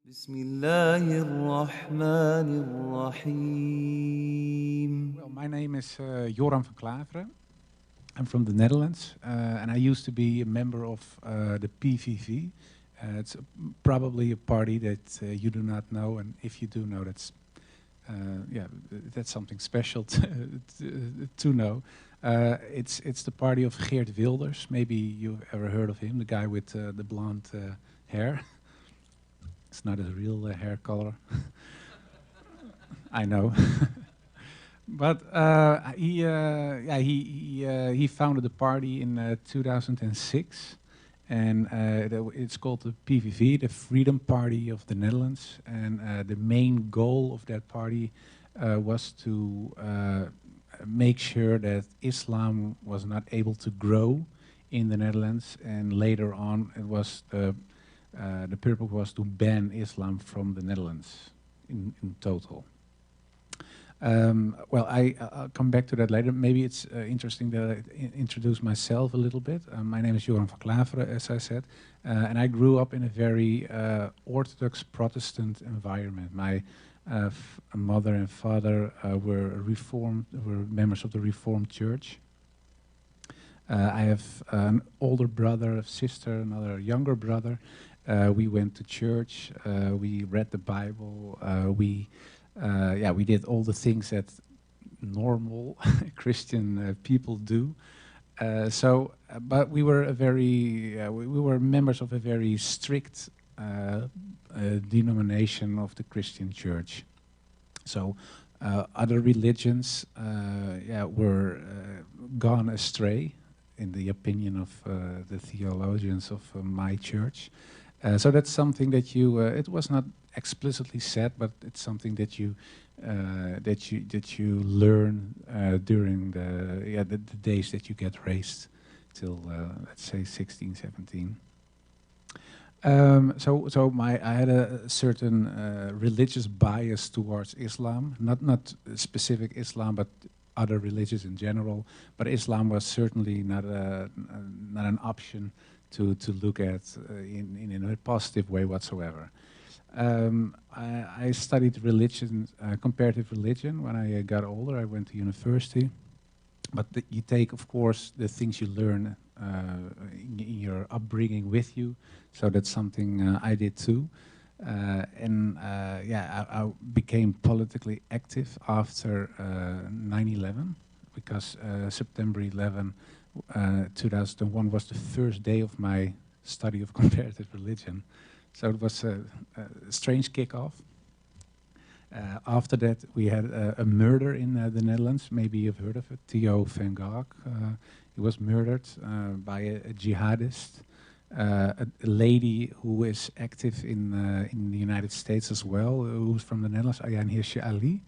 بسم الله الرحمن الرحيم. Well, my name is Joram van Klaveren. I'm from the Netherlands, and I used to be a member of the PVV. It's probably a party that you do not know, and if you do know, that's something special to know. It's the party of Geert Wilders. Maybe you've ever heard of him, the guy with the blonde hair. It's not his real hair color. I know. But he founded the party in 2006, and it's called the PVV, the Freedom Party of the Netherlands. And the main goal of that party was to make sure that Islam was not able to grow in the Netherlands, and later on, it was the purpose was to ban Islam from the Netherlands in total. Well, I'll come back to that later. Maybe it's interesting that I introduce myself a little bit. My name is Joram van Klaveren, as I said, and I grew up in a very Orthodox Protestant environment. My mother and father were members of the Reformed Church. I have an older brother, a sister, another younger brother. We went to church. We read the Bible. We did all the things that normal Christian people do. But we were we were members of a very strict denomination of the Christian Church. So other religions, were gone astray, in the opinion of the theologians of my church. So that's something that it was not explicitly said, but it's something that you learn during the days that you get raised till let's say 16, 17. I had a certain religious bias towards Islam, not specific Islam, but other religions in general. But Islam was certainly not an option to look at in a positive way whatsoever. I studied religion, comparative religion, when I got older. I went to university. But you take, of course, the things you learn in your upbringing with you. So that's something I did too. I became politically active after 9/11, because September 11, 2001 was the first day of my study of comparative religion. So it was a strange kickoff. After that, we had a murder in the Netherlands. Maybe you've heard of it, Theo van Gogh. He was murdered by a jihadist, a lady who is active in the United States as well, who's from the Netherlands, Ayaan Hirsi Ali.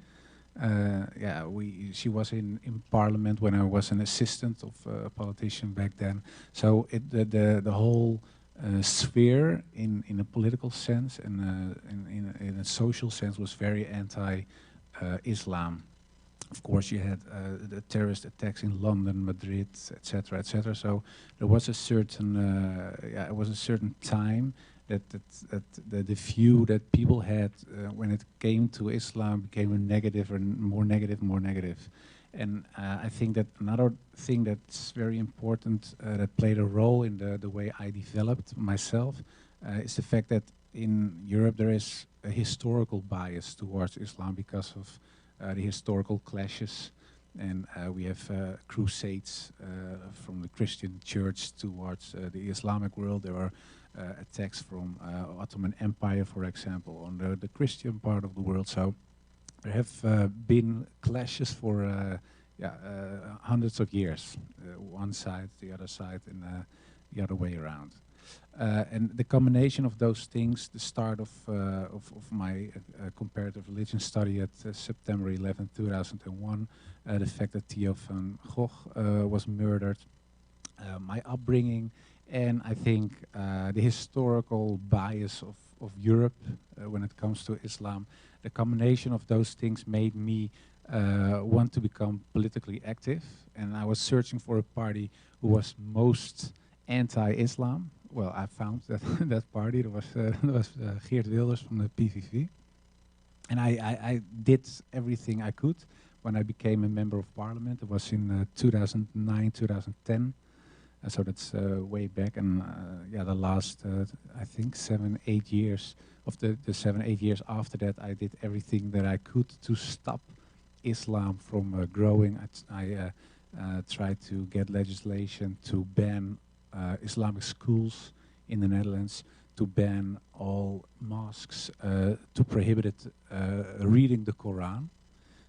She was in parliament when I was an assistant of a politician back then. So the whole sphere in a political sense and in a social sense was very anti-Islam. Of course, you had the terrorist attacks in London, Madrid, etc., etc. So there was a certain time that the view that people had when it came to Islam became a negative and more negative, more negative. And I think that another thing that's very important that played a role in the way I developed myself is the fact that in Europe there is a historical bias towards Islam because of the historical clashes. And we have crusades from the Christian church towards the Islamic world. There were attacks from Ottoman Empire, for example, on the Christian part of the world. So there have been clashes for hundreds of years, one side, the other side, and the other way around. And the combination of those things, the start of my comparative religion study at September 11, 2001, the fact that Theo van Gogh was murdered, my upbringing, and I think the historical bias of Europe when it comes to Islam, the combination of those things made me want to become politically active. And I was searching for a party who was most anti-Islam, well, I found that that party. There was Geert Wilders from the PVV, and I did everything I could when I became a member of parliament. It was in 2009, 2010. So that's way back, and yeah, the last I think 7, 8 years of the 7, 8 years after that, I did everything that I could to stop Islam from growing. I tried to get legislation to ban Islamic schools in the Netherlands, to ban all mosques, to prohibit reading the Quran.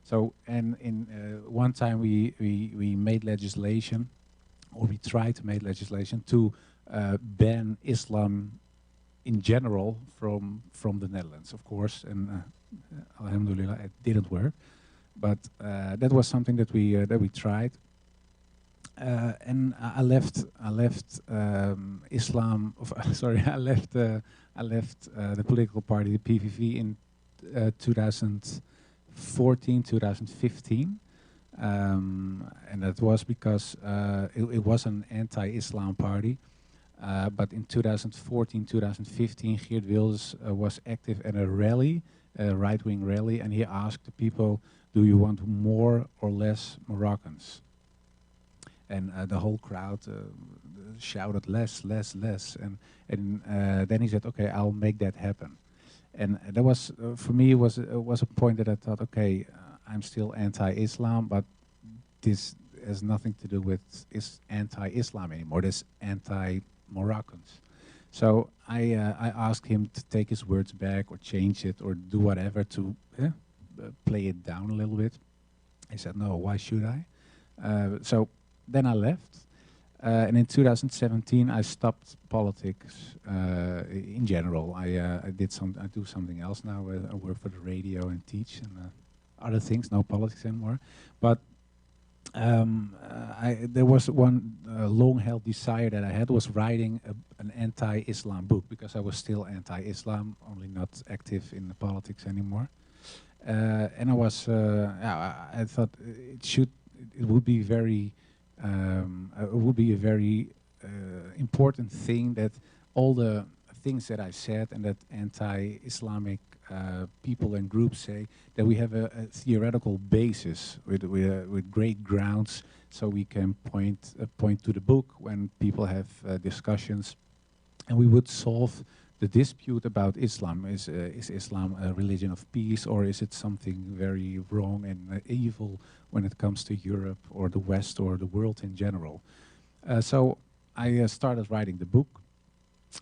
So, and in one time we made legislation, or we tried to make legislation to ban Islam in general from the Netherlands, of course, and alhamdulillah, it didn't work. But that was something that we tried. And I left Islam. Sorry, I left the political party, the PVV, in 2014, 2015, and that was because it was an anti-Islam party. But in 2014, 2015, Geert Wilders was active at a rally, a right-wing rally, and he asked the people, "Do you want more or less Moroccans?" And the whole crowd shouted less, less, less. And then he said, "Okay, I'll make that happen." And that was, for me, was a point that I thought, okay, I'm still anti-Islam, but this has nothing to do with anti-Islam anymore. This anti-Moroccans. So I asked him to take his words back or change it or do whatever to play it down a little bit. He said, "No, why should I?" So then I left, and in 2017 I stopped politics in general. I do something else now. I work for the radio and teach and other things. No politics anymore. But there was one long-held desire that I had, was writing an anti-Islam book, because I was still anti-Islam, only not active in the politics anymore. And I was, I thought it would be very. It would be a very important thing that all the things that I said and that anti-Islamic people and groups say, that we have a theoretical basis with great grounds, so we can point to the book when people have discussions, and we would solve the dispute about Islam. Is Islam a religion of peace, or is it something very wrong and evil when it comes to Europe or the West or the world in general? So I started writing the book,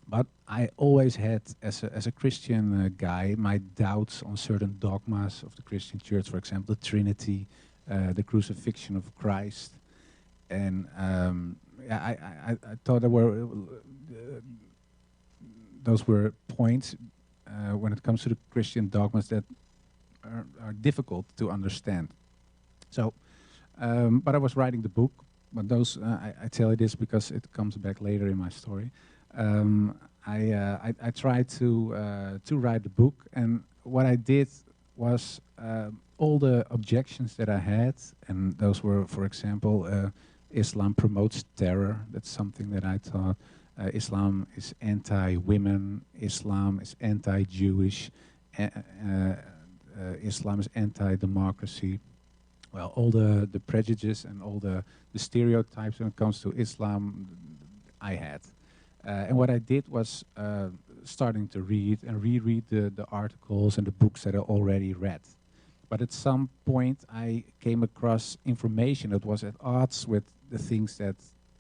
but I always had, as a Christian guy, my doubts on certain dogmas of the Christian Church, for example, the Trinity, the crucifixion of Christ, and I thought there were those were points when it comes to the Christian dogmas that are difficult to understand. So, but I was writing the book, but those, I tell you this because it comes back later in my story. I tried to write the book, and what I did was all the objections that I had, and those were, for example, Islam promotes terror. That's something that I thought. Islam is anti-women, Islam is anti-Jewish, Islam is anti-democracy. Well, all the prejudices and all the stereotypes when it comes to Islam, I had. And what I did was starting to read and reread the articles and the books that I already read. But at some point I came across information that was at odds with the things that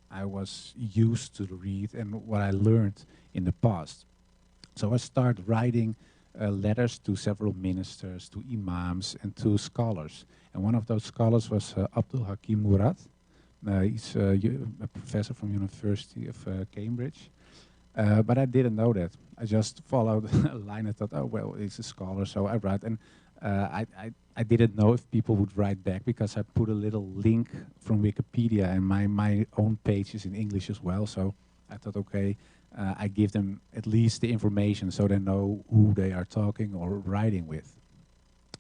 I was used to read and what I learned in the past. So I started writing letters to several ministers, to imams, and to scholars. And one of those scholars was Abdul Hakim Murad. He's a professor from University of Cambridge. But I didn't know that. I just followed a line. I thought, oh, well, he's a scholar, so I write. And I didn't know if people would write back, because I put a little link from Wikipedia, and my own page is in English as well. So I thought, okay, I give them at least the information so they know who they are talking or writing with.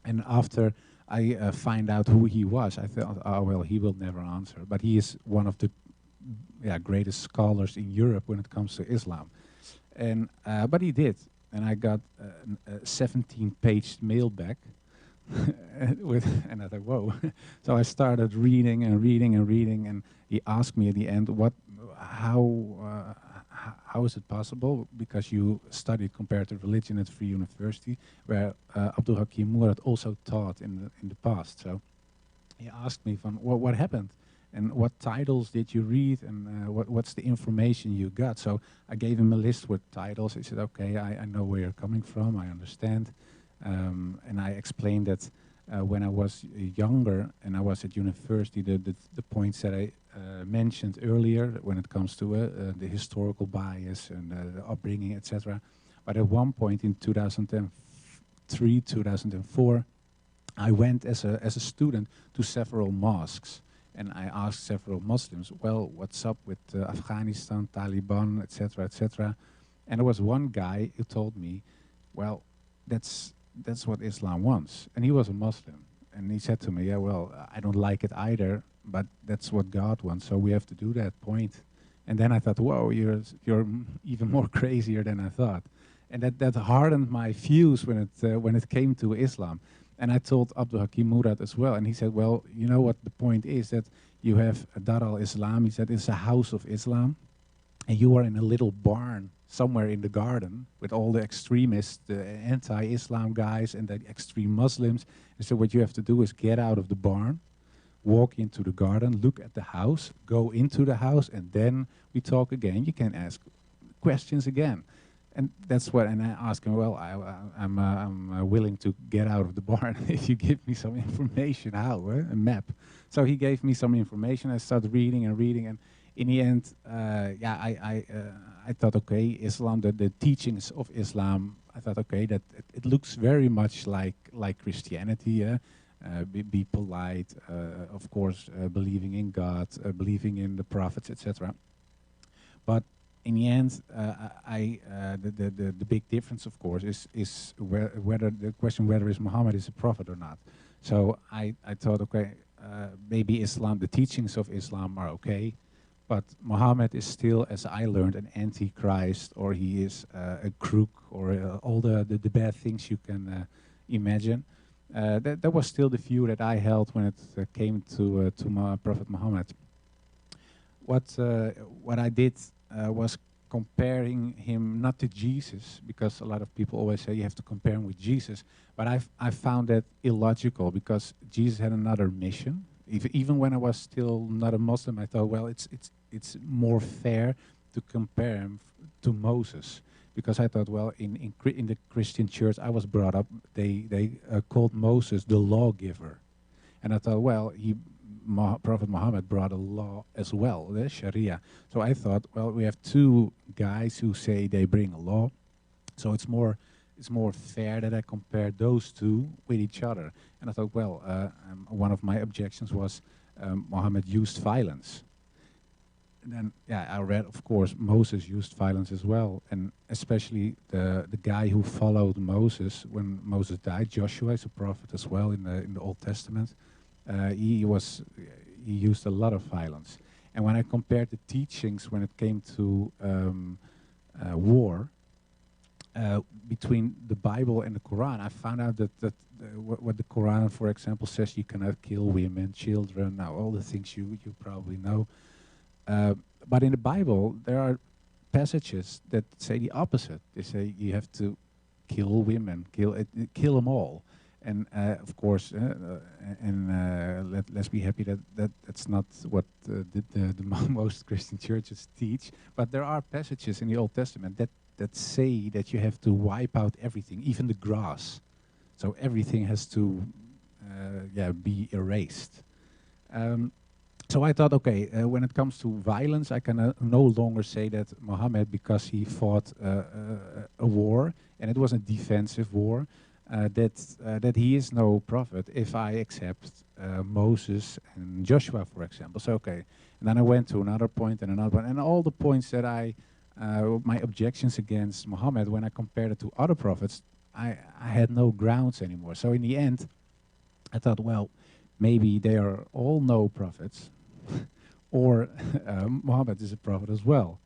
And after I find out who he was, I thought, oh, well, he will never answer. But he is one of the greatest scholars in Europe when it comes to Islam. And but he did, and I got a 17-page mail back and I thought, whoa. So I started reading and reading and reading, and he asked me at the end, how is it possible? Because you studied comparative religion at Free University, where Abdul Hakim Murad also taught in the past. So he asked me, what happened? And what titles did you read, and what's the information you got? So I gave him a list with titles. He said, okay, I know where you're coming from, I understand. And I explained that when I was younger and I was at university, the points that I mentioned earlier when it comes to the historical bias and the upbringing, etc. But at one point in 2003, 2004, I went as a student to several mosques. And I asked several Muslims, well, what's up with Afghanistan, Taliban, etc., etc. And there was one guy who told me, well, that's what Islam wants. And he was a Muslim. And he said to me, yeah, well, I don't like it either, but that's what God wants, so we have to do that point. And then I thought, whoa, you're even more crazier than I thought. And that hardened my views when it came to Islam. And I told Abdul Hakim Murad as well, and he said, well, you know what the point is, that you have Dar al-Islam, he said, it's a house of Islam, and you are in a little barn somewhere in the garden with all the extremists, the anti-Islam guys and the extreme Muslims. And so what you have to do is get out of the barn, walk into the garden, look at the house, go into the house, and then we talk again. You can ask questions again. And that's what, and I asked him, well, I'm willing to get out of the barn if you give me some information, how, a map. So he gave me some information, I started reading and reading, and in the end, I thought, okay, Islam, the teachings of Islam, I thought, okay, that it looks very much like Christianity, yeah? Be polite, of course, believing in God, believing in the prophets, etc. But in the end, the big difference, of course, is whether the question whether Muhammad is a prophet or not. So I thought, okay, maybe Islam, the teachings of Islam are okay, but Muhammad is still, as I learned, an antichrist, or he is a crook, or all the bad things you can imagine. That was still the view that I held when it came to Prophet Muhammad. What I did was comparing him not to Jesus, because a lot of people always say you have to compare him with Jesus, but I found that illogical, because Jesus had another mission. Even when I was still not a Muslim, I thought, well, it's more fair to compare him to Moses, because I thought, well, in the Christian church I was brought up, they called Moses the lawgiver, and I thought, well, Prophet Muhammad brought a law as well, the Sharia. So I thought, well, we have two guys who say they bring a law, so it's more fair that I compare those two with each other. And I thought, well, one of my objections was Muhammad used violence. And then, yeah, I read, of course, Moses used violence as well, and especially the guy who followed Moses when Moses died, Joshua is a prophet as well in the Old Testament. He used a lot of violence. And when I compared the teachings when it came to war between the Bible and the Quran, I found out that what the Quran, for example, says, you cannot kill women, children, now all the things you probably know. But in the Bible, there are passages that say the opposite. They say you have to kill women, kill them all. And of course, let's be happy that's not what the most Christian churches teach. But there are passages in the Old Testament that say that you have to wipe out everything, even the grass. So everything has to be erased. So I thought, okay, when it comes to violence, I can no longer say that Muhammad, because he fought a war, and it was a defensive war, that he is no prophet if I accept Moses and Joshua, for example. So, okay, and then I went to another point and another one, and all the points that my objections against Muhammad, when I compared it to other prophets, I had no grounds anymore. So in the end, I thought, well, maybe they are all no prophets, or Muhammad is a prophet as well.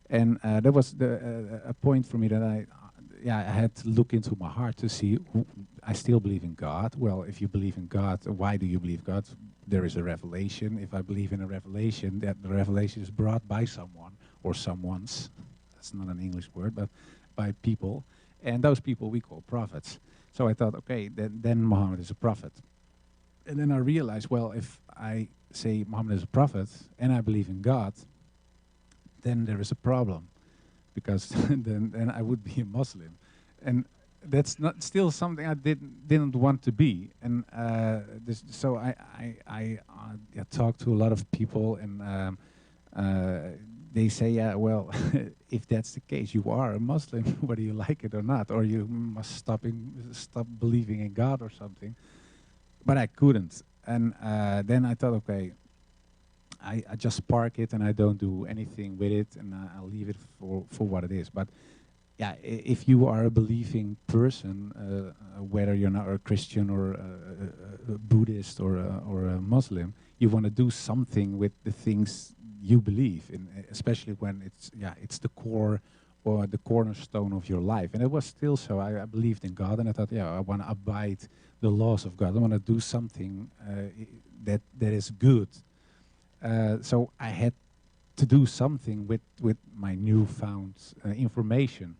And that was a point for me that I had to look into my heart to see. I still believe in God. Well, if you believe in God, why do you believe God? There is a revelation. If I believe in a revelation, that the revelation is brought by someone or someone's. That's not an English word, but by people. And those people we call prophets. So I thought, okay, then Muhammad is a prophet. And then I realized, well, if I say Muhammad is a prophet and I believe in God, then there is a problem, because then I would be a Muslim, and that's not still something I didn't want to be. And so I talked to a lot of people, and they say, yeah, well, if that's the case, you are a Muslim, whether you like it or not, or you must stop believing in God or something. But I couldn't, and then I thought, okay, I just park it and I don't do anything with it, and I'll leave it for what it is. But yeah, if you are a believing person, whether you're not a Christian or a Buddhist or a Muslim, you want to do something with the things you believe in, especially when it's the core or the cornerstone of your life. And it was still so. I believed in God, and I thought, yeah, I want to abide the laws of God. I want to do something that is good. So I had to do something with my newfound information,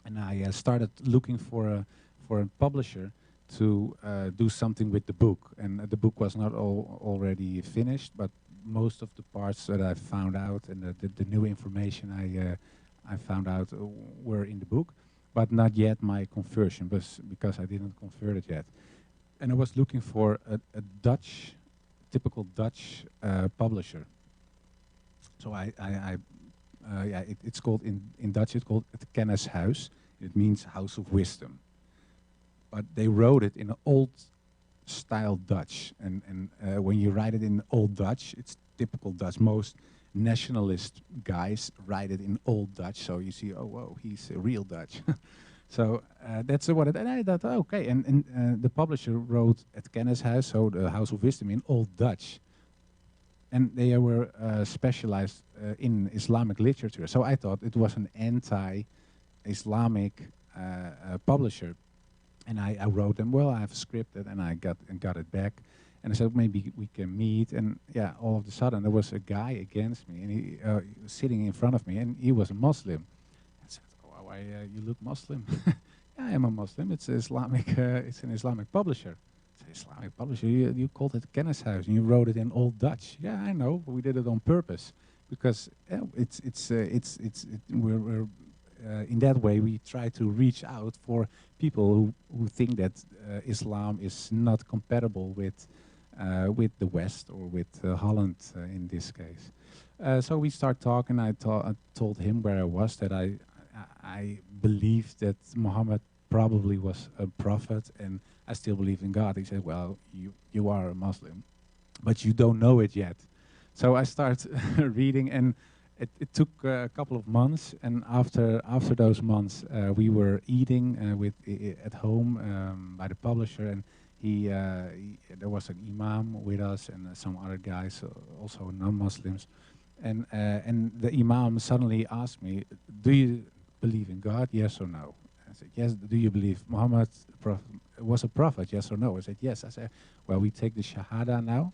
and I started looking for a publisher to do something with the book. And the book was not already finished, but most of the parts that I found out and the new information I found out were in the book, but not yet my conversion, because I didn't convert it yet. And I was looking for a Dutch, typical Dutch publisher. So it's called in Dutch. It's called het Kennishuis. It means house of wisdom. But they wrote it in an old style Dutch, and when you write it in old Dutch, it's typical Dutch. Most nationalist guys write it in old Dutch, so you see, oh, whoa, he's a real Dutch. So that's what it, and I thought, okay, and the publisher wrote Het Kennishuis, so the House of Wisdom, in Old Dutch. And they were specialized in Islamic literature. So I thought it was an anti-Islamic publisher. And I wrote them, well, I have a script, and I got it back. And I said, maybe we can meet. And yeah, all of a sudden there was a guy against me, and he was sitting in front of me, and he was a Muslim. I said, oh, why you look Muslim? Yeah, I am a Muslim. It's Islamic. It's an Islamic publisher. It's an Islamic publisher. You called it Kennishuis, and you wrote it in Old Dutch. Yeah, I know, but we did it on purpose because we're in that way we try to reach out for people who think that Islam is not compatible with the West or with Holland in this case. So we start talking. I told him where I was, that I believed that Muhammad probably was a prophet, and I still believe in God. He said, well, you are a Muslim, but you don't know it yet. So I start reading, and it took a couple of months, and after those months, we were eating at home by the publisher, and there was an imam with us and some other guys, also non-Muslims, and the imam suddenly asked me, "Do you believe in God? Yes or no?" I said, "Yes." "Do you believe Muhammad was a prophet? Yes or no?" I said, "Yes." I said, "Well, we take the Shahada now,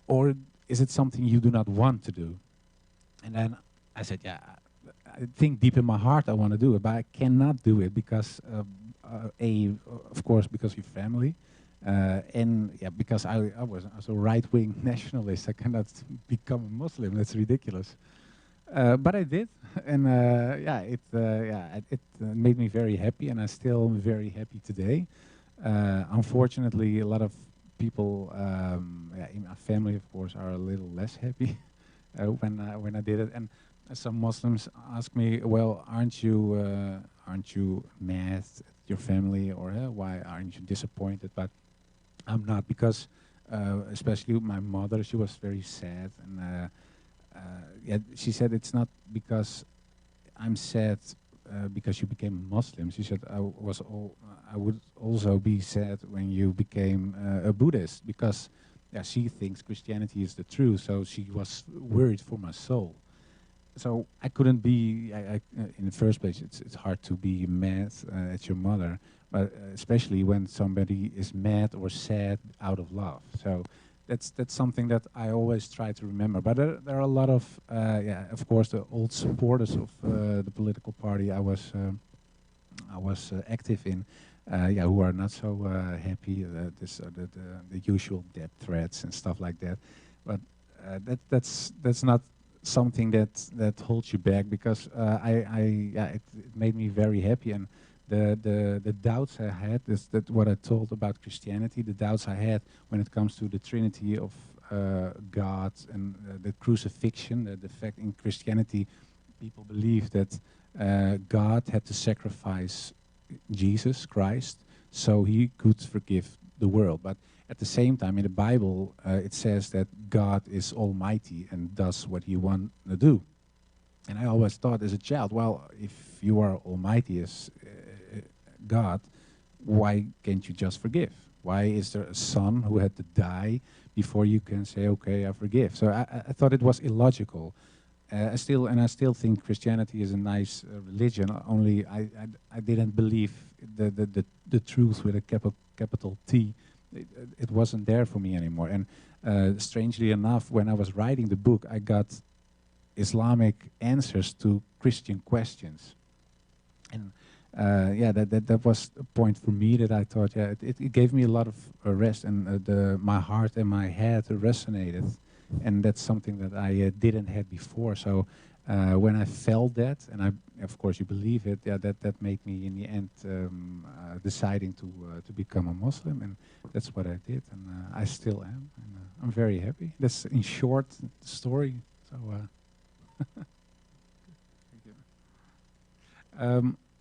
or is it something you do not want to do?" And then I said, yeah, I think deep in my heart I want to do it, but I cannot do it because, of course, because of your family, and yeah, because I was a right-wing nationalist. I cannot become a Muslim. That's ridiculous. But I did, and it made me very happy, and I'm still very happy today. Unfortunately, a lot of people in my family, of course, are a little less happy when I did it. And some Muslims ask me, "Well, aren't you mad at your family, or why aren't you disappointed?" But I'm not, because especially my mother, she was very sad, and she said, "It's not because I'm sad because you became a Muslim." She said, I would also be sad when you became a Buddhist, because yeah, she thinks Christianity is the truth, so she was worried for my soul. So I couldn't be, in the first place, it's hard to be mad at your mother, but especially when somebody is mad or sad out of love. So that's something that I always try to remember. But there are a lot of, yeah, of course, the old supporters of the political party I was active in, yeah, who are not so happy. The usual death threats and stuff like that. But that's not something that holds you back, because yeah, it made me very happy. And the doubts I had, is that what I told about Christianity, the doubts I had when it comes to the Trinity of God and the crucifixion, the fact in Christianity people believe that God had to sacrifice Jesus Christ so he could forgive the world. But at the same time, in the Bible, it says that God is almighty and does what he wants to do. And I always thought as a child, well, if you are almighty as God, why can't you just forgive? Why is there a son who had to die before you can say, okay, I forgive? So I thought it was illogical. I still think Christianity is a nice religion. Only I didn't believe the truth with a capital T. It wasn't there for me anymore. And strangely enough, when I was writing the book, I got Islamic answers to Christian questions. And yeah, that was a point for me that I thought, yeah, it gave me a lot of rest, and my heart and my head resonated. And that's something that I didn't have before. So when I felt that, and of course you believe it, yeah, that made me in the end deciding to become a Muslim, and that's what I did, and I still am, and I'm very happy. That's in short the story. So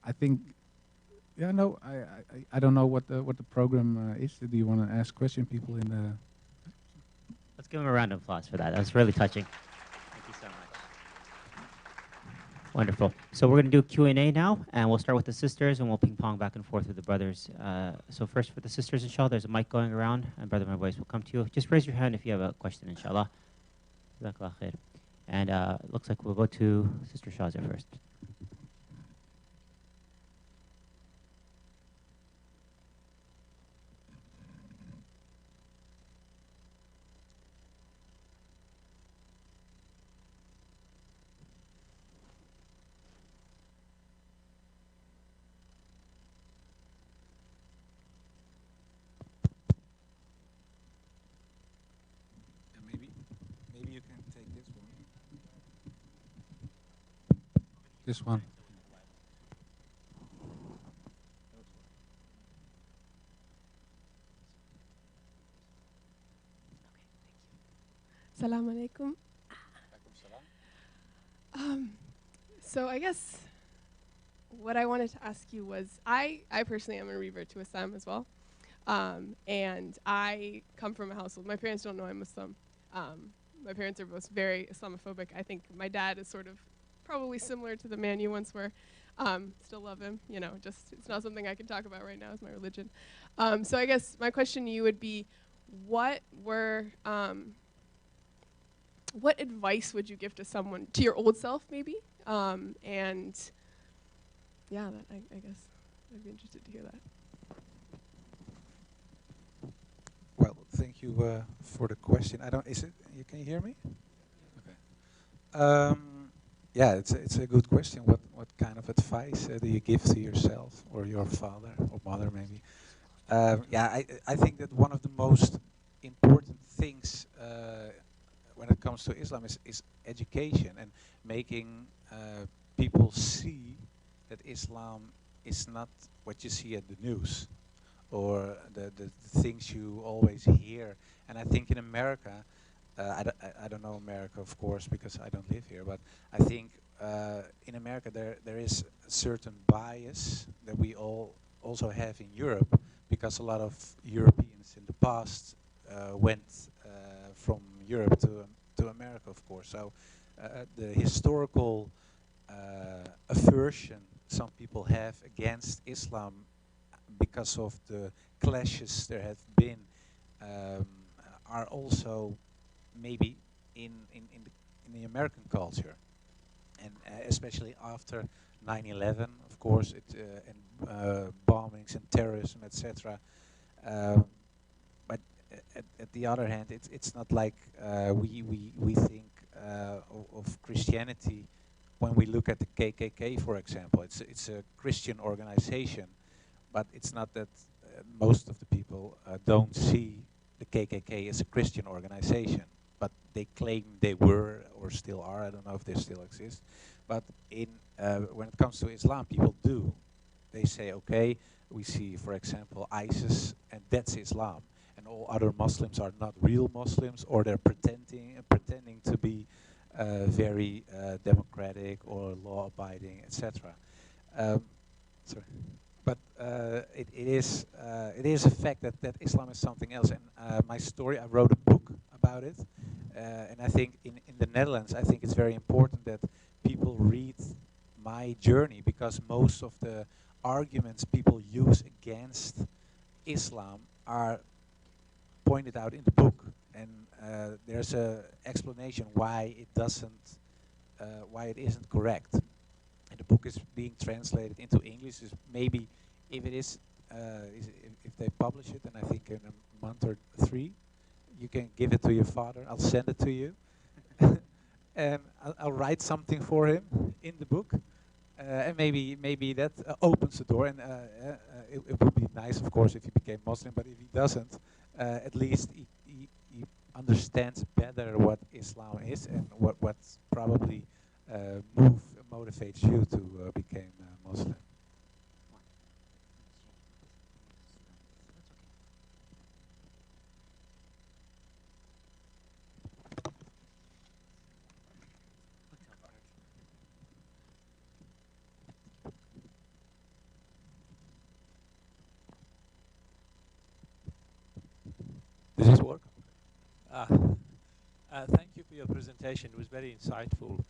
I think, yeah, no, I don't know what the program is. Do you want to ask question people in the? Let's give him a round of applause for that. That was really touching. Thank you so much. Wonderful. So we're going to do Q&A now, and we'll start with the sisters, and we'll ping-pong back and forth with the brothers. So first for the sisters, inshallah, there's a mic going around, and Brother My Voice will come to you. Just raise your hand if you have a question, inshallah. Jazakallah khair. And it looks like we'll go to Sister Shazia first. Maybe you can take this one. This one. Assalamu alaikum. So I guess what I wanted to ask you was, I personally am a revert to Islam as well. And I come from a household, my parents don't know I'm Muslim. My parents are both very Islamophobic. I think my dad is sort of probably similar to the man you once were. Still love him, you know, just it's not something I can talk about right now as my religion. So I guess my question to you would be, what advice would you give to someone, to your old self maybe? And yeah, I guess I'd be interested to hear that. Well, thank you for the question. Can you hear me? Okay. Yeah, it's a good question. What kind of advice do you give to yourself or your father or mother maybe? Yeah, I think that one of the most important things when it comes to Islam is education, and making people see that Islam is not what you see at the news or the things you always hear. And I think in America, I don't know America, of course, because I don't live here, but I think in America there is a certain bias that we all also have in Europe, because a lot of Europeans in the past went from Europe to America, of course. So the historical aversion some people have against Islam because of the clashes there have been are also maybe in the American culture, and especially after 9/11, of course, and bombings and terrorism, etc. But at the other hand, it's not like we think of Christianity when we look at the KKK, for example. It's a Christian organization, but it's not that most of the people don't see the KKK as a Christian organization, but they claim they were or still are. I don't know if they still exist. But when it comes to Islam, people do. They say, okay, we see, for example, ISIS, and that's Islam. And all other Muslims are not real Muslims, or they're pretending to be very democratic or law-abiding, etc. Sorry. But it is a fact that Islam is something else. And my story, I wrote a book about it. And I think in the Netherlands, I think it's very important that people read my journey, because most of the arguments people use against Islam are pointed out in the book. And there's a explanation why it isn't correct. And the book is being translated into English. Is maybe if it is, if they publish it, and I think in a month or 3, you can give it to your father. I'll send it to you, and I'll write something for him in the book, and maybe that opens the door. And it would be nice, of course, if he became Muslim. But if he doesn't, at least he understands better what Islam is and what's probably motivates you to become Muslim. Does this work? Thank you for your presentation. It was very insightful.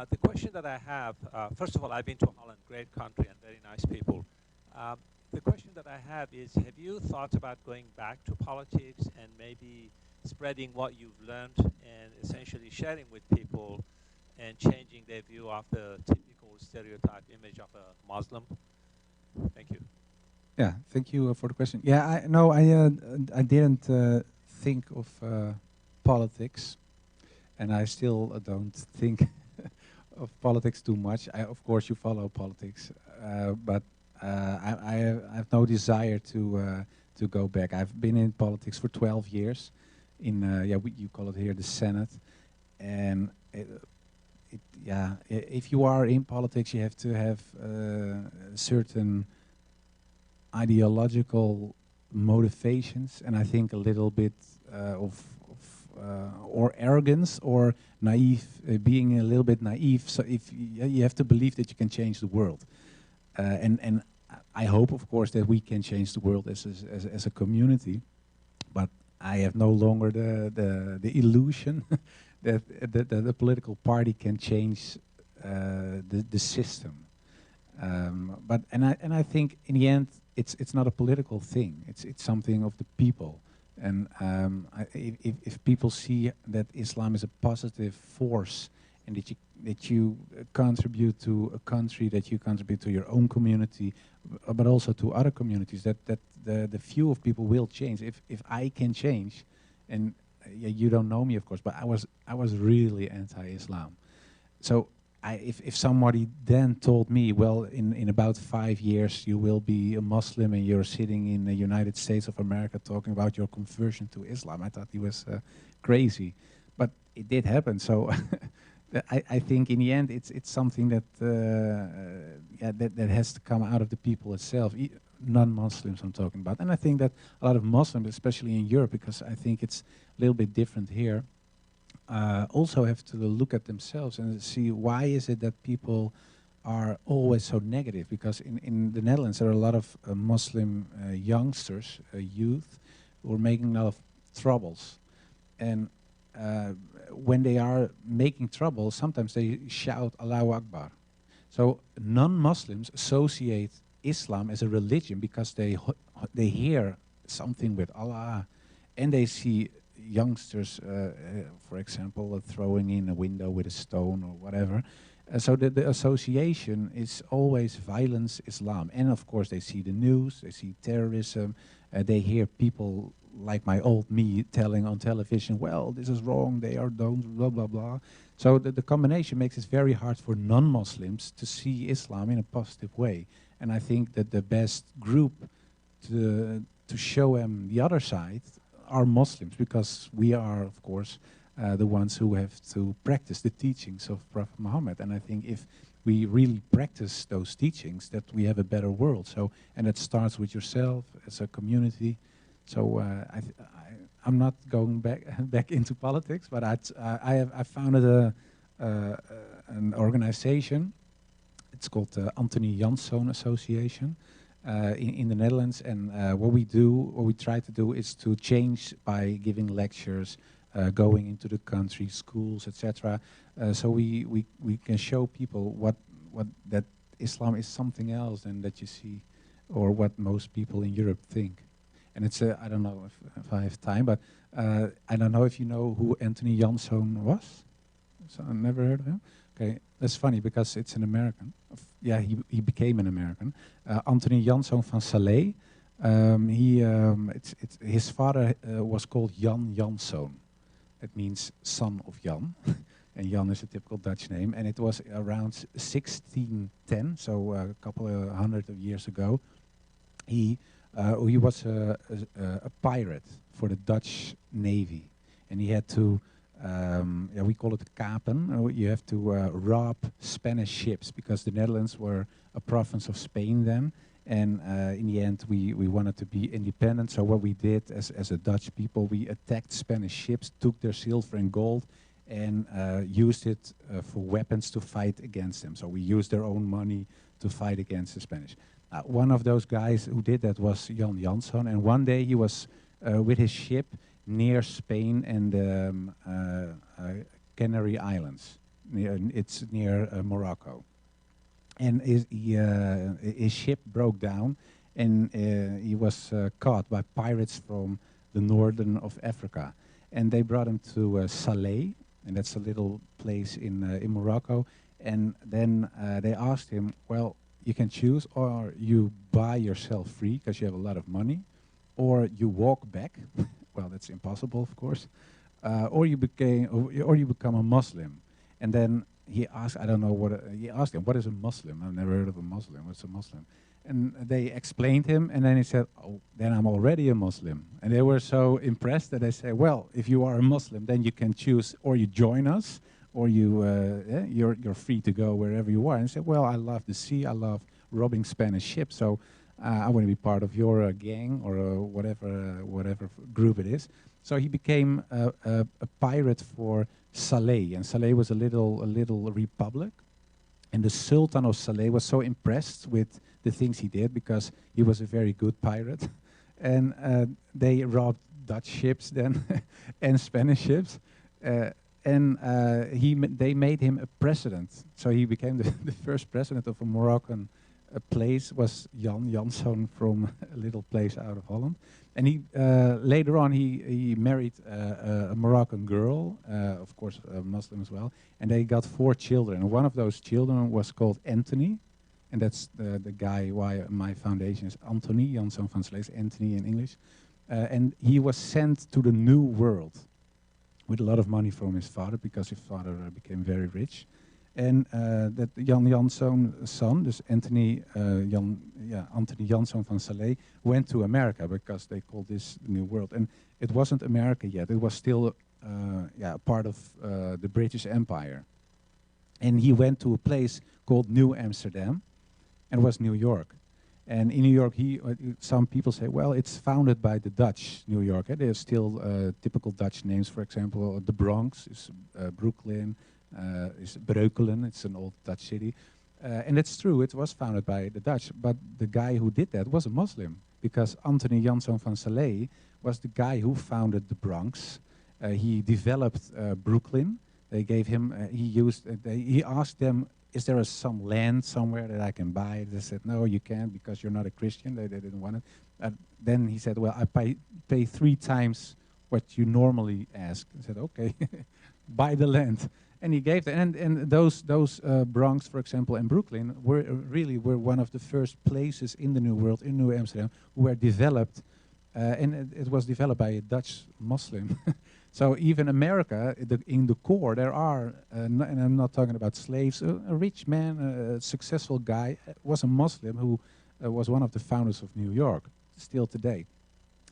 The question that I have, first of all, I've been to Holland, great country and very nice people. The question that I have is, have you thought about going back to politics and maybe spreading what you've learned and essentially sharing with people and changing their view of the typical stereotype image of a Muslim? Thank you. Yeah, thank you for the question. Yeah, I didn't think of politics, and I still don't think of politics too much. Of course, you follow politics, but I have no desire to go back. I've been in politics for 12 years, in you call it here the Senate, and if you are in politics, you have to have certain ideological motivations, and I think a little bit or arrogance or naive, being a little bit naive. So if you have to believe that you can change the world, and I hope, of course, that we can change the world as a community, but I have no longer the illusion that the political party can change the system. But I think in the end, it's not a political thing. It's something of the people. And if people see that Islam is a positive force, and that you contribute to a country, that you contribute to your own community, but also to other communities, that the view of people will change. If I can change, and you don't know me, of course, but I was really anti-Islam. So if somebody then told me, well, in about 5 years you will be a Muslim and you're sitting in the United States of America talking about your conversion to Islam, I thought he was crazy. But it did happen. So I think in the end it's something that that has to come out of the people itself, non-Muslims I'm talking about. And I think that a lot of Muslims, especially in Europe, because I think it's a little bit different here, also have to look at themselves and see why is it that people are always so negative. Because in the Netherlands there are a lot of Muslim youngsters, youth, who are making a lot of troubles. And when they are making trouble, sometimes they shout Allahu Akbar. So non-Muslims associate Islam as a religion because they hear something with Allah, and they see youngsters, for example, throwing in a window with a stone or whatever. So the association is always violence, Islam. And of course they see the news, they see terrorism, they hear people like my old me telling on television, well, this is wrong, they are don't, blah, blah, blah. So the combination makes it very hard for non-Muslims to see Islam in a positive way. And I think that the best group to show them the other side are Muslims, because we are, of course, the ones who have to practice the teachings of Prophet Muhammad. And I think if we really practice those teachings, that we have a better world. So, and it starts with yourself as a community. So I'm not going back into politics, but I founded an organization. It's called the Anthony Janszoon Association in the Netherlands. And what we try to do is to change by giving lectures, going into the country, schools, etc. So we can show people what that Islam is something else than that you see, or what most people in Europe think. And it's I don't know if I have time, but I don't know if you know who Anthony Janszoon was. So I never heard of him. Okay, that's funny because it's an American. Yeah, he became an American. Anthony Janszoon van Salé. His father was called Jan Janszoon. It means son of Jan. And Jan is a typical Dutch name. And it was around 1610, so a couple of hundred of years ago. He was a pirate for the Dutch Navy. And he had to, we call it kapen. You have to rob Spanish ships, because the Netherlands were a province of Spain then. And in the end, we wanted to be independent. So what we did as a Dutch people, we attacked Spanish ships, took their silver and gold, and used it for weapons to fight against them. So we used their own money to fight against the Spanish. One of those guys who did that was Jan Janszoon. And one day he was with his ship near Spain and the Canary Islands. It's near Morocco. And his ship broke down, and he was caught by pirates from the northern of Africa. And they brought him to Salé, and that's a little place in Morocco. And then they asked him, well, you can choose, or you buy yourself free because you have a lot of money, or you walk back. Well, that's impossible, of course. Or you become a Muslim. And then he asked, I don't know what, he asked him, what is a Muslim? I've never heard of a Muslim. What's a Muslim? And they explained him, and then he said, oh, then I'm already a Muslim. And they were so impressed that they said, well, if you are a Muslim, then you can choose, or you join us, or you're free to go wherever you are. And he said, well, I love the sea, I love robbing Spanish ships, so I want to be part of your gang, or whatever group it is. So he became a pirate for Salé, and Salé was a little republic. And the Sultan of Salé was so impressed with the things he did, because he was a very good pirate. And they robbed Dutch ships then, and Spanish ships. They made him a president. So he became the first president of a Moroccan place, was Jan Janszoon from a little place out of Holland. And he later on he married a Moroccan girl, of course a Muslim as well, and they got 4 children. And one of those children was called Anthony, and that's the guy why my foundation is Anthony Janszoon van Salé, Anthony in English. And he was sent to the New World with a lot of money from his father, because his father became very rich. And that Jan Janszoon's son, dus Anthony Janszoon van Salé, went to America, because they called this the New World. And it wasn't America yet; it was still part of the British Empire. And he went to a place called New Amsterdam, and it was New York. And in New York, some people say, well, it's founded by the Dutch, New York. There's still typical Dutch names, for example, the Bronx is Brooklyn, is Breukelen, it's an old Dutch city. And it's true, it was founded by the Dutch, but the guy who did that was a Muslim, because Anthony Janszoon van Salé was the guy who founded the Bronx. He developed Brooklyn. They gave him, he asked them, is there some land somewhere that I can buy? They said, no, you can't, because you're not a Christian. They didn't want it. Then he said, well, I pay 3 times what you normally ask. I said, okay, buy the land. And he gave that. And those Bronx, for example, and Brooklyn were really one of the first places in the New World, in New Amsterdam, who were developed, and it was developed by a Dutch Muslim. So even America, in the core, there are, and I'm not talking about slaves, a rich man, a successful guy, was a Muslim who was one of the founders of New York, still today.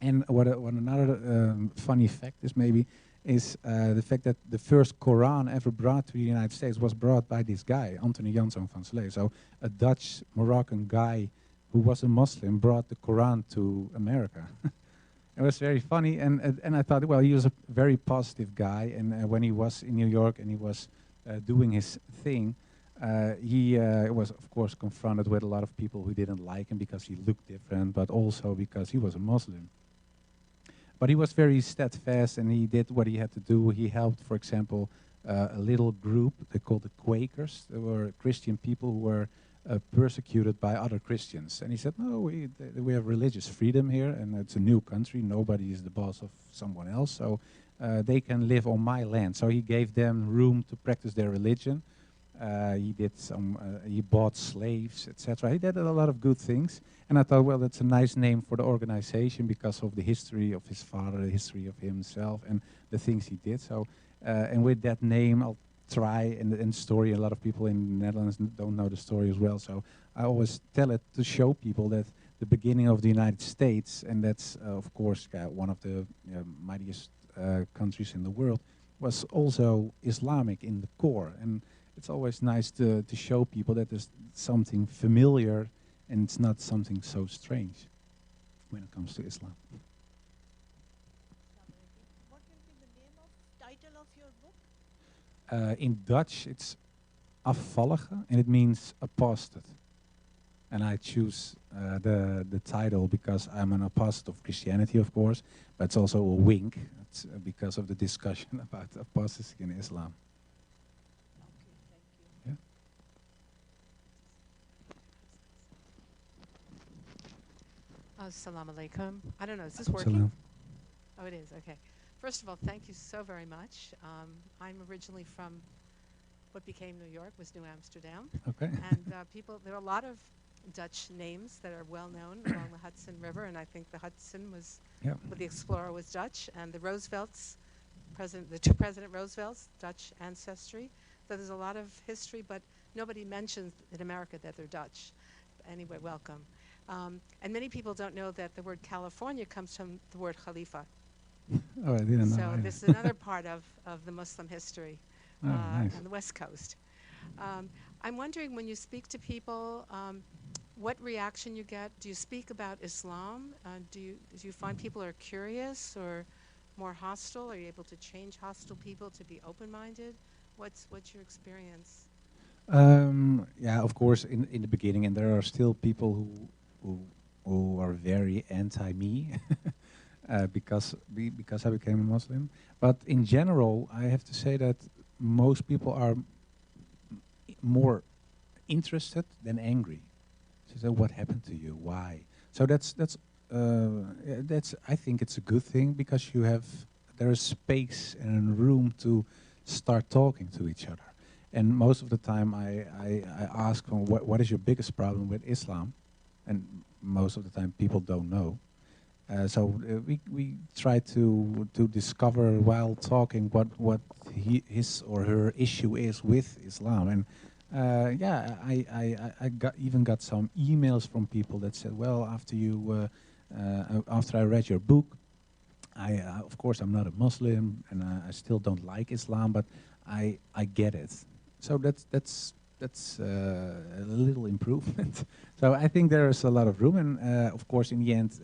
And what another funny fact is maybe, is the fact that the first Quran ever brought to the United States was brought by this guy, Anthony Janszoon van Slee. So a Dutch Moroccan guy who was a Muslim brought the Quran to America. It was very funny, and I thought, well, he was a very positive guy, and when he was in New York and he was doing his thing, he was, of course, confronted with a lot of people who didn't like him because he looked different, but also because he was a Muslim. But he was very steadfast, and he did what he had to do. He helped, for example, a little group, they called the Quakers. They were Christian people who were persecuted by other Christians. And he said, no, we have religious freedom here, and it's a new country. Nobody is the boss of someone else, so they can live on my land. So he gave them room to practice their religion. He bought slaves, etc. He did a lot of good things. And I thought, well, that's a nice name for the organization because of the history of his father, the history of himself, and the things he did. So, and with that name, I'll try, and the story, a lot of people in the Netherlands don't know the story as well. So I always tell it to show people that the beginning of the United States, and that's, of course, one of the mightiest countries in the world, was also Islamic in the core. And it's always nice to show people that there's something familiar and it's not something so strange when it comes to Islam. What will be the name of title of your book? In Dutch, it's afvallige, and it means apostate. And I choose the title because I'm an apostate of Christianity, of course, but it's also a wink. It's because of the discussion about apostasy in Islam. Assalamu alaikum. I don't know, is this working? Oh, it is, okay. First of all, thank you so very much. I'm originally from what became New York, was New Amsterdam. Okay. And there are a lot of Dutch names that are well known along the Hudson River, and I think the Hudson was, well, the explorer was Dutch, and the Roosevelts, the two President Roosevelts, Dutch ancestry. So there's a lot of history, but nobody mentions in America that they're Dutch. Anyway, welcome. And many people don't know that the word California comes from the word Khalifa. Oh, I didn't know. So this is another part of the Muslim history nice. on the West Coast. I'm wondering, when you speak to people, what reaction you get? Do you speak about Islam? Do you find people are curious or more hostile? Are you able to change hostile people to be open-minded? What's your experience? Yeah, of course, in the beginning, and there are still people who are very anti-me because I became a Muslim. But in general, I have to say that most people are more interested than angry. So what happened to you? Why? So that's I think it's a good thing because there is space and room to start talking to each other. And most of the time I ask them, what is your biggest problem with Islam? And most of the time people don't know. So we try to discover while talking what his or her issue is with Islam. And yeah, I even got some emails from people that said, well, after I read your book, of course I'm not a Muslim and I still don't like Islam, but I get it. So that's a little improvement. So I think there is a lot of room, and of course, in the end,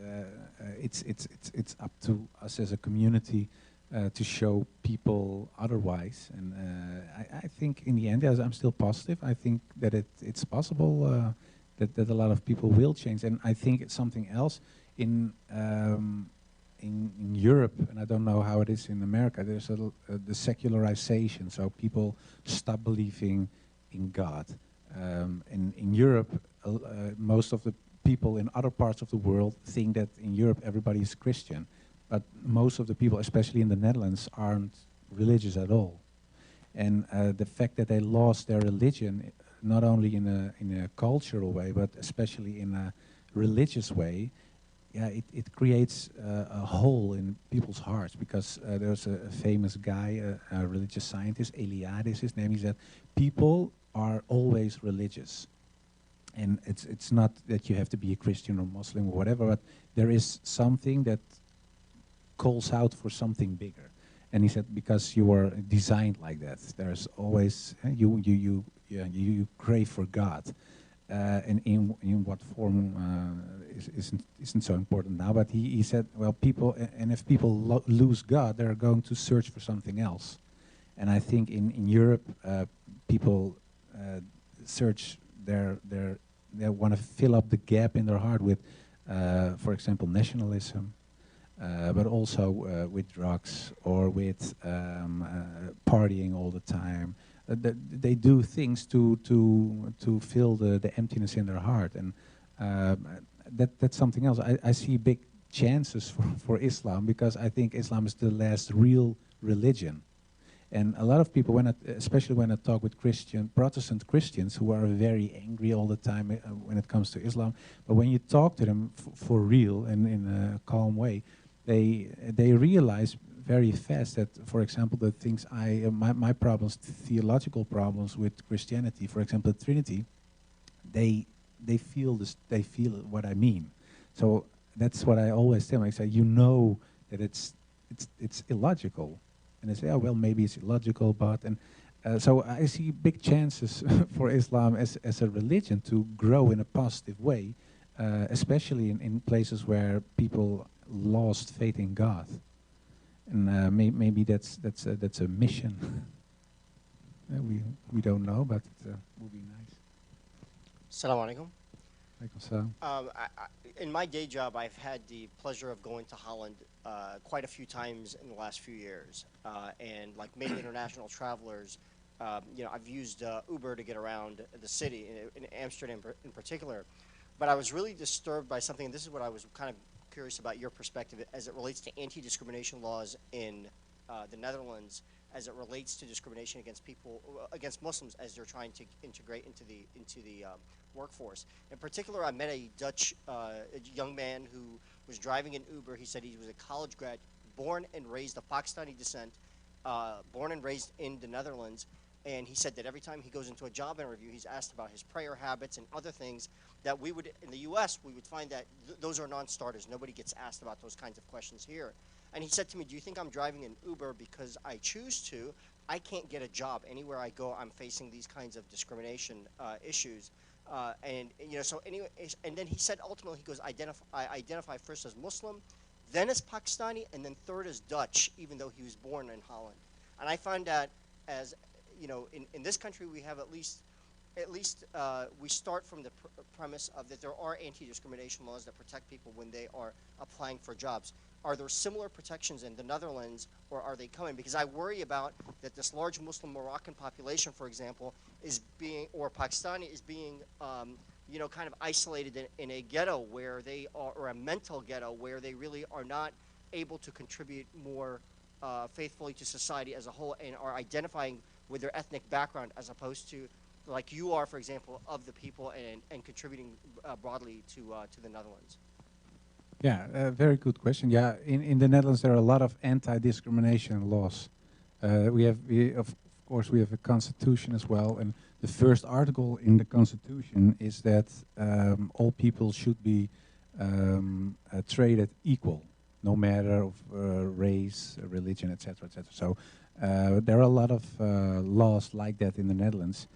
it's up to us as a community to show people otherwise. And I think in the end, yes, I'm still positive. I think that it's possible that a lot of people will change, and I think it's something else in Europe, and I don't know how it is in America. There's the secularization, so people stop believing in God. In Europe, most of the people in other parts of the world think that in Europe everybody is Christian. but most of the people, especially in the Netherlands, aren't religious at all. And the fact that they lost their religion, not only in a cultural way, but especially in a religious way, yeah, it creates a hole in people's hearts, because there's a famous guy, a religious scientist, Eliade is his name. He said, people are always religious. And it's not that you have to be a Christian or Muslim or whatever, but there is something that calls out for something bigger. And he said, because you are designed like that, there's always, you crave for God. And in what form isn't so important now, but he said, well, people, and if people lose God, they're going to search for something else. And I think in Europe, people search they want to fill up the gap in their heart with, for example, nationalism, but also with drugs or with partying all the time. They do things to fill the emptiness in their heart, and that's something else. I see big chances for Islam, because I think Islam is the last real religion. And a lot of people, especially when I talk with Protestant Christians, who are very angry all the time when it comes to Islam, but when you talk to them for real and in a calm way, they realize very fast that, for example, the things my problems, theological problems with Christianity, for example, the Trinity, they feel this, they feel what I mean. So that's what I always tell them. I say, you know that it's illogical. And they say, oh, well, maybe it's illogical, but... And so I see big chances for Islam as a religion to grow in a positive way, especially in places where people lost faith in God. And maybe that's a mission. We don't know, but it would be nice. Assalamu alaikum. In my day job, I've had the pleasure of going to Holland quite a few times in the last few years. And like many international travelers, I've used Uber to get around the city, in Amsterdam in particular. But I was really disturbed by something, and this is what I was kind of curious about your perspective as it relates to anti-discrimination laws in the Netherlands, as it relates to discrimination against Muslims as they're trying to integrate into the workforce. In particular, I met a Dutch young man who was driving an Uber. He said he was a college grad, born and raised of Pakistani descent, born and raised in the Netherlands. And he said that every time he goes into a job interview, he's asked about his prayer habits and other things that we would, in the US, we would find that those are non-starters. Nobody gets asked about those kinds of questions here. And he said to me, do you think I'm driving an Uber because I choose to? I can't get a job. Anywhere I go, I'm facing these kinds of discrimination issues. So anyway, and then he said ultimately, he goes, I identify first as Muslim, then as Pakistani, and then third as Dutch, even though he was born in Holland. And I find that as, in this country, we have at least we start from the premise of that there are anti-discrimination laws that protect people when they are applying for jobs. Are there similar protections in the Netherlands, or are they coming? Because I worry about that this large Muslim Moroccan population, for example, or Pakistani is being, kind of isolated in a ghetto where they are, or a mental ghetto where they really are not able to contribute more faithfully to society as a whole, and are identifying with their ethnic background as opposed to, like you are, for example, of the people and contributing broadly to the Netherlands. Yeah, very good question. Yeah, in the Netherlands there are a lot of anti-discrimination laws. Of course we have a constitution as well, and the first article in the constitution is that all people should be treated equal, no matter of race, religion, etc., etc. So there are a lot of laws like that in the Netherlands.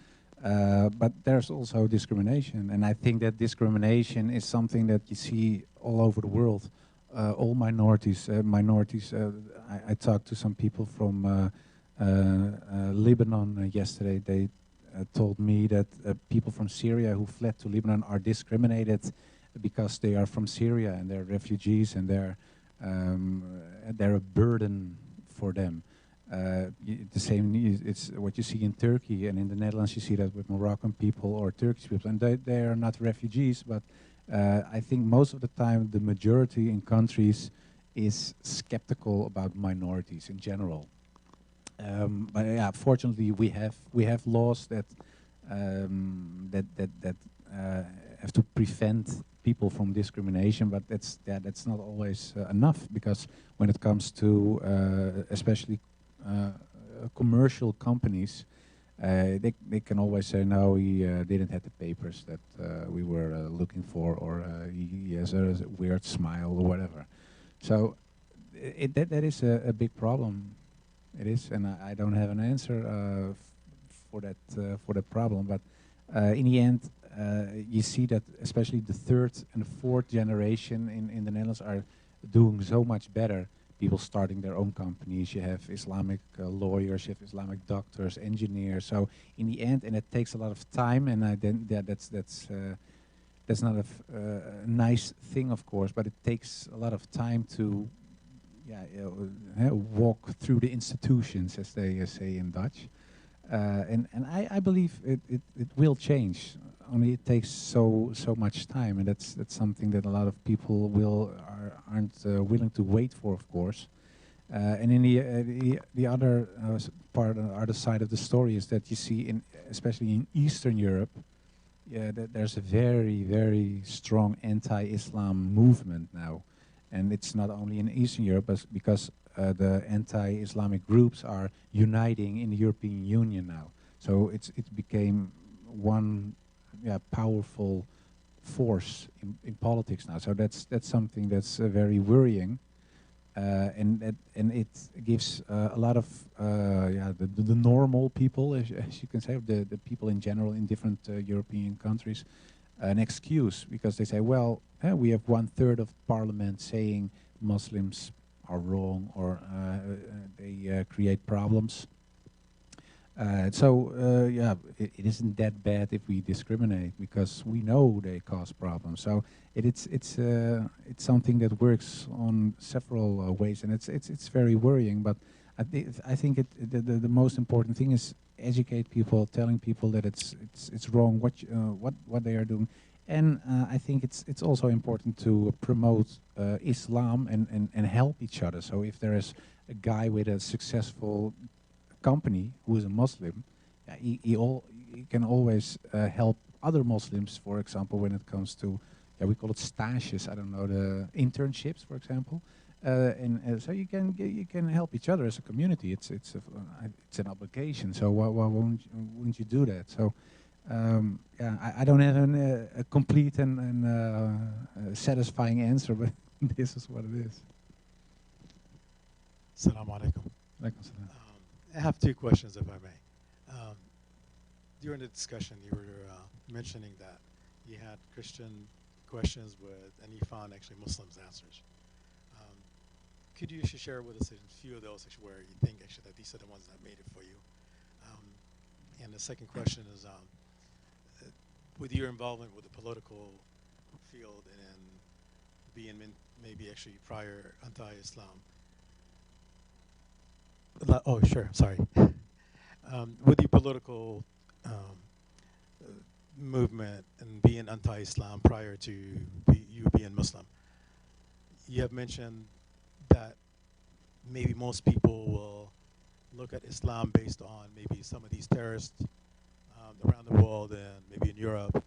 But there's also discrimination, and I think that discrimination is something that you see all over the world. All minorities. I talked to some people from Lebanon yesterday. They told me that people from Syria who fled to Lebanon are discriminated because they are from Syria and they're refugees, and they're a burden for them. The same, it's what you see in Turkey, and in the Netherlands you see that with Moroccan people or Turkish people, and they are not refugees, but I think most of the time the majority in countries is skeptical about minorities in general. But yeah, fortunately, we have laws that have to prevent people from discrimination. But that's not always enough, because when it comes to especially commercial companies, they can always say, no, he didn't have the papers that we were looking for, or he has a weird smile or whatever. So that is a big problem. It is, and I don't have an answer for that problem. But in the end, you see that especially the third and the fourth generation in the Netherlands are doing so much better. People starting their own companies. You have Islamic lawyers, you have Islamic doctors, engineers. So in the end, and it takes a lot of time, and that's not a nice thing, of course, but it takes a lot of time to walk through the institutions, as they say in Dutch. And I believe it will change. Only it takes so much time, and that's something that a lot of people aren't willing to wait for, of course. And in the other part, the other side of the story is that you see, especially in Eastern Europe, that there's a very strong anti-Islam movement now, and it's not only in Eastern Europe, but because the anti-Islamic groups are uniting in the European Union now. So it became one powerful force in politics now. So that's something that's very worrying, and it gives a lot of the normal people, as you can say, the people in general in different European countries, an excuse, because they say, well, we have 1/3 of parliament saying Muslims are wrong, or they create problems. It isn't that bad if we discriminate, because we know they cause problems. So it's something that works on several ways, and it's very worrying. But I think the most important thing is educate people, telling people that it's wrong what they are doing. And I think it's also important to promote Islam and help each other. So if there is a guy with a successful company who is a Muslim, he can always help other Muslims, for example, when it comes to, we call it stages, I don't know, the internships, for example. And so you can help each other as a community. It's an obligation. So why wouldn't you do that? So I don't have a complete and satisfying answer, but this is what it is. Assalamu alaikum. Alaikum salam. I have two questions, if I may. During the discussion, you were mentioning that you had Christian questions and you found actually Muslims answers. Could you actually share with us a few of those actually where you think actually that these are the ones that made it for you? And the second question is, with your involvement with the political field and being maybe actually prior anti-Islam. Oh, sure, sorry. With the political movement and being anti-Islam prior to you being Muslim, you have mentioned that maybe most people will look at Islam based on maybe some of these terrorists around the world and maybe in Europe.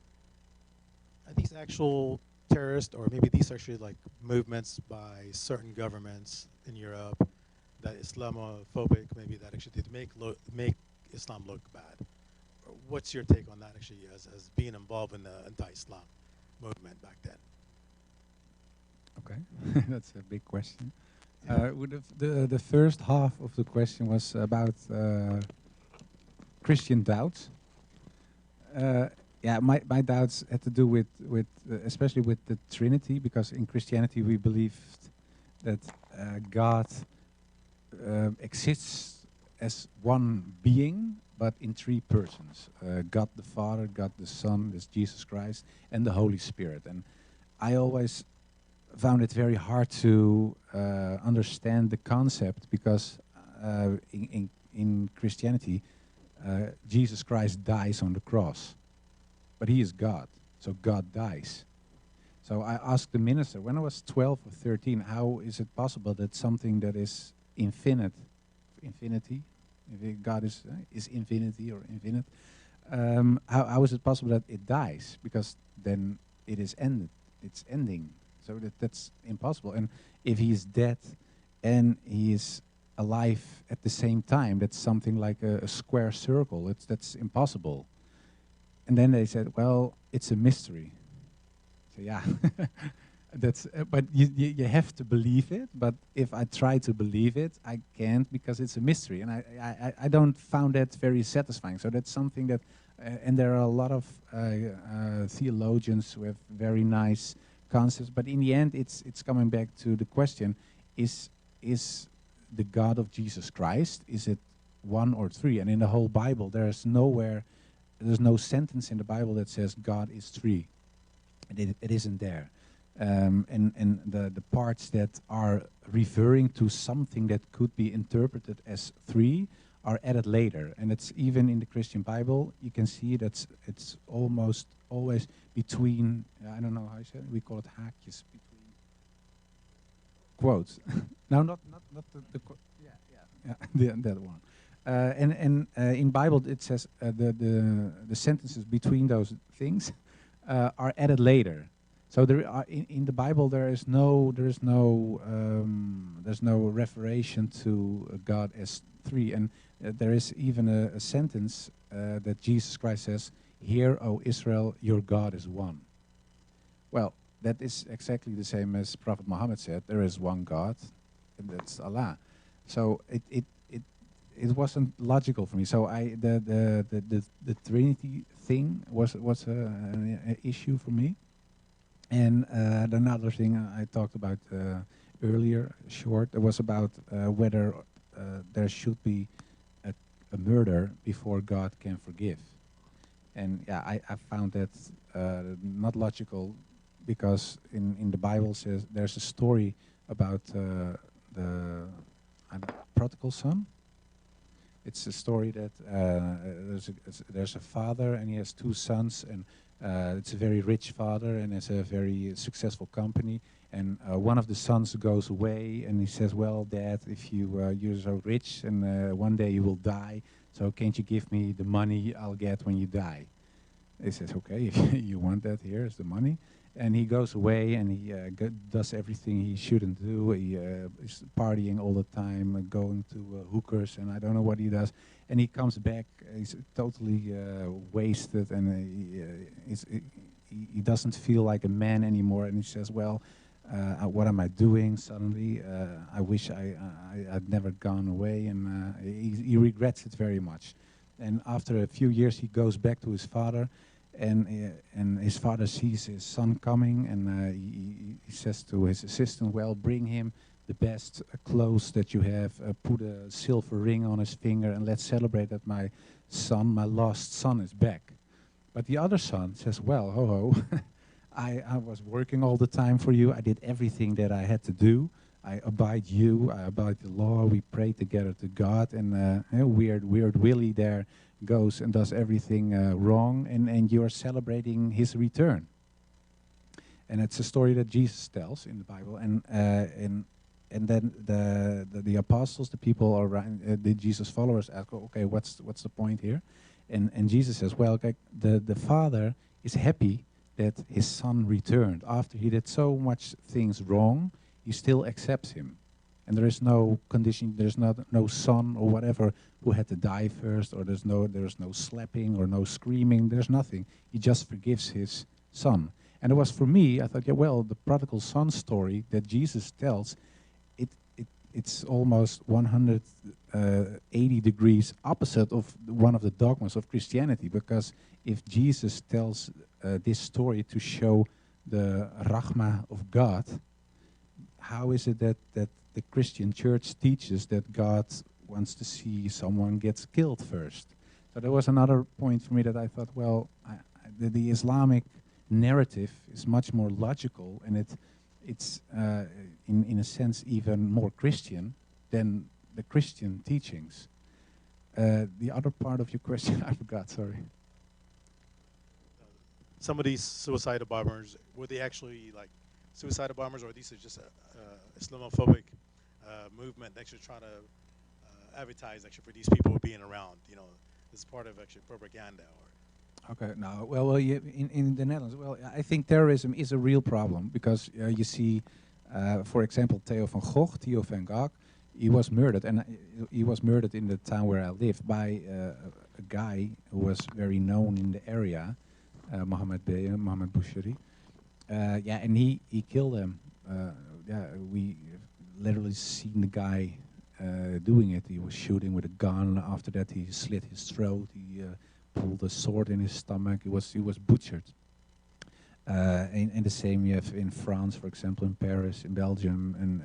Are these actual terrorists, or maybe these are actually like movements by certain governments in Europe that Islamophobic, maybe that actually did make Islam look bad? What's your take on that actually as being involved in the anti-Islam movement back then? Okay, that's a big question. The first half of the question was about Christian doubts. My doubts had to do with especially with the Trinity, because in Christianity we believed that God exists as one being, but in three persons: God the Father, God the Son, that's Jesus Christ, and the Holy Spirit. And I always found it very hard to understand the concept, because in Christianity, Jesus Christ dies on the cross, but he is God, so God dies. So I asked the minister, when I was 12 or 13, how is it possible that something that is infinity, if God is infinity or infinite, how is it possible that it dies? Because then it is ended, it's ending. So that's impossible. And if he is dead and he is alive at the same time, that's something like a square circle. That's impossible. And then they said, well, it's a mystery. So yeah, that's. But you have to believe it. But if I try to believe it, I can't because it's a mystery, and I don't found that very satisfying. So that's something that, and there are a lot of theologians who have very nice concepts. But in the end, it's coming back to the question: is the God of Jesus Christ, is it one or three? And in the whole Bible, there's no sentence in the Bible that says God is three. It isn't there. And the parts that are referring to something that could be interpreted as three are added later. And it's even in the Christian Bible, you can see that it's almost always between, I don't know how you say it, we call it haakjes, between quotes. No, not the quote. Yeah, that one. And in Bible it says the sentences between those things are added later. So there are in the Bible there's no reference to God as three, and there is even a sentence that Jesus Christ says, "Hear, O Israel, your God is one." Well, that is exactly the same as Prophet Muhammad said. There is one God, and that's Allah. So it wasn't logical for me. So the Trinity thing was an issue for me. And another thing I talked about earlier, short, it was about whether there should be a murder before God can forgive. And yeah, I found that not logical, because in the Bible says there's a story about the prodigal son. It's a story that there's a father and he has two sons, and it's a very rich father and has a very successful company. And one of the sons goes away and he says, "Well, Dad, if you're so rich and one day you will die, so can't you give me the money I'll get when you die?" He says, "Okay, if you want that, here's the money." And he goes away and he does everything he shouldn't do. He is partying all the time, going to hookers, and I don't know what he does. And he comes back, he's totally wasted, and he doesn't feel like a man anymore. And he says, "Well, what am I doing suddenly? I wish I'd never gone away." And he regrets it very much. And after a few years, he goes back to his father. And his father sees his son coming, and he says to his assistant, "Well, bring him the best clothes that you have, put a silver ring on his finger, and let's celebrate that my lost son is back." But the other son says, "Well, ho, I was working all the time for you. I did everything that I had to do. I abide the law. We pray together to God, and weird Willie there goes and does everything wrong, and you're celebrating his return." And it's a story that Jesus tells in the Bible, and then the apostles, the people around, the Jesus followers ask, "Okay, what's the point here?" And Jesus says, "Well, okay, the father is happy that his son returned after he did so much things wrong. He still accepts him. And there is no condition, there's no son or whatever who had to die first, or there's no slapping or no screaming, there's nothing. He just forgives his son." And it was for me, I thought, yeah, well, the prodigal son story that Jesus tells, it's almost 180 degrees opposite of one of the dogmas of Christianity, because if Jesus tells this story to show the rahmah of God, how is it that the Christian church teaches that God wants to see someone gets killed first? So there was another point for me that I thought, well, the Islamic narrative is much more logical, and it's in a sense even more Christian than the Christian teachings. The other part of your question I forgot, sorry. some of these suicidal bombers, were they actually like suicidal bombers, or these are just a Islamophobic movement actually trying to advertise actually for these people being around? You know, as part of actually propaganda. Or Okay, no, well, yeah, in the Netherlands, well, I think terrorism is a real problem because you see, for example, Theo van Gogh, he was murdered, and he was murdered in the town where I live by a guy who was very known in the area, Mohammed Boucheri. Yeah, and he killed him. Yeah, we literally seen the guy doing it. He was shooting with a gun. After that, he slit his throat. He pulled a sword in his stomach. He was butchered. And the same you have in France, for example, in Paris, in Belgium, and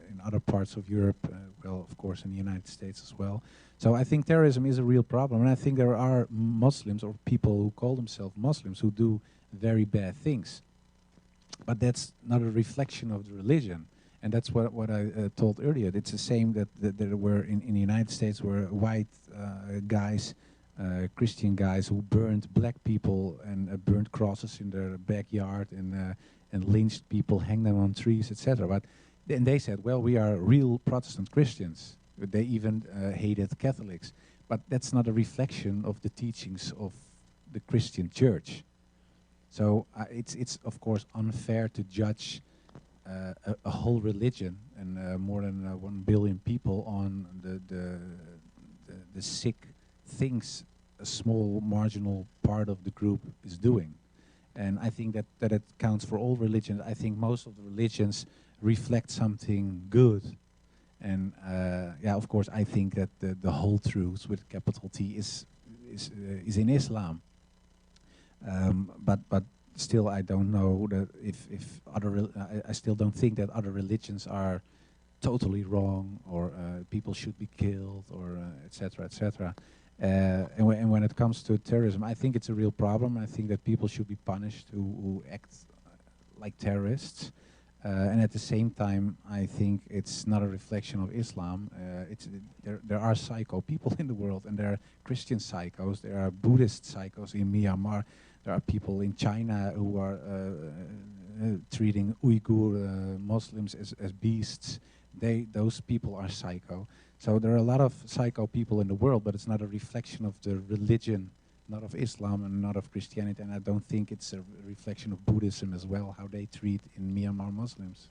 in other parts of Europe. Well, of course, in the United States as well. So I think terrorism is a real problem, and I think there are Muslims or people who call themselves Muslims who do very bad things. But that's not a reflection of the religion. And that's what I told earlier. It's the same that there were in the United States were white guys, Christian guys who burned black people and burned crosses in their backyard and lynched people, hanged them on trees, etc. But then they said, well, we are real Protestant Christians. They even hated Catholics. But that's not a reflection of the teachings of the Christian church. So it's of course unfair to judge a whole religion and more than 1 billion people on the sick things a small marginal part of the group is doing. And I think that it counts for all religions. I think most of the religions reflect something good. And yeah, of course, I think that the whole truth with capital T is in Islam. But still, I don't know that if other I still don't think that other religions are totally wrong or people should be killed or etc. etc. And when it comes to terrorism, I think it's a real problem. I think that people should be punished who act like terrorists. And at the same time, I think it's not a reflection of Islam. There are psycho people in the world, and there are Christian psychos, there are Buddhist psychos in Myanmar, there are people in China who are treating Uyghur Muslims as beasts. Those people are psycho. So there are a lot of psycho people in the world, but it's not a reflection of the religion, not of Islam and not of Christianity, and I don't think it's a reflection of Buddhism as well, how they treat in Myanmar Muslims.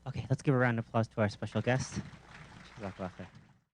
Okay, let's give a round of applause to our special guest. Jazakallah khair.